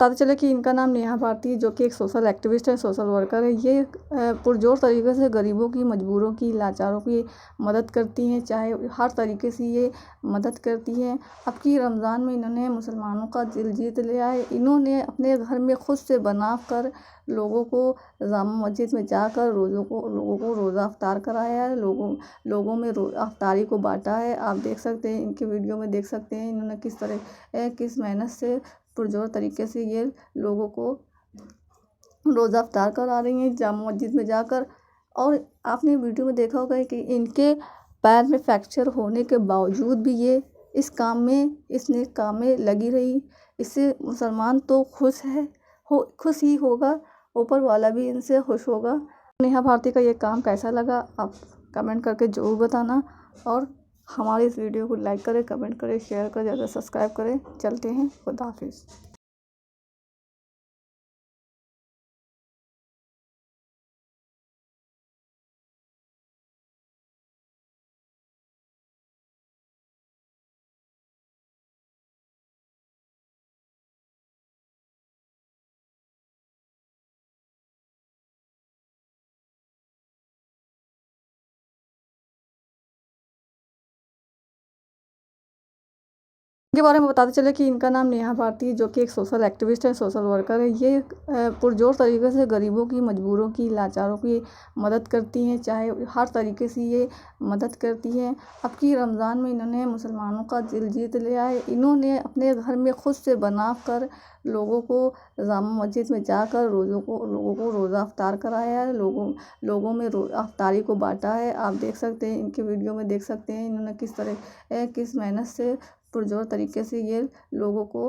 पता चला कि इनका नाम नेहा भारती, जो कि एक सोशल एक्टिविस्ट है, सोशल वर्कर है। ये पुरजोर तरीके से गरीबों की, मजबूरों की, लाचारों की मदद करती हैं, चाहे हर तरीके से ये मदद करती हैं। अब की रमज़ान में इन्होंने मुसलमानों का दिल जीत लिया है। इन्होंने अपने घर में खुद से बना कर लोगों को जामा मस्जिद में जाकर लोगों को रोज़ा अफ्तार कराया है, लोगों में अफ्तारी को बांटा है। आप देख सकते हैं, इनके वीडियो में देख सकते हैं इन्होंने किस मेहनत से पुरजोर तरीके से ये लोगों को रोज़ा अफ्तार करा रही हैं जामा मस्जिद में जाकर। और आपने वीडियो में देखा होगा कि इनके पैर में फ्रैक्चर होने के बावजूद भी ये इस नेक काम में लगी रही। इससे मुसलमान तो खुश ही होगा, ऊपर वाला भी इनसे खुश होगा। नेहा भारती का ये काम कैसा लगा आप कमेंट करके ज़रूर बताना, और हमारे इस वीडियो को लाइक करें, कमेंट करें, शेयर करें, ज़्यादा सब्सक्राइब करें। चलते हैं, खुदा हाफिज़। के बारे में बताते चले कि इनका नाम नेहा भारती, जो कि एक सोशल एक्टिविस्ट है, सोशल वर्कर है। ये पुरजोर तरीके से गरीबों की, मजबूरों की, लाचारों की मदद करती हैं, चाहे हर तरीके से ये मदद करती हैं। अब की रमज़ान में इन्होंने मुसलमानों का दिल जीत लिया है। इन्होंने अपने घर में खुद से बना कर लोगों को जामा मस्जिद में जाकर लोगों को रोज़ा अफ्तार कराया है, लोगों में अफ्तारी को बांटा है। आप देख सकते हैं, इनके वीडियो में देख सकते हैं इन्होंने किस मेहनत से पुरजोर तरीके से ये लोगों को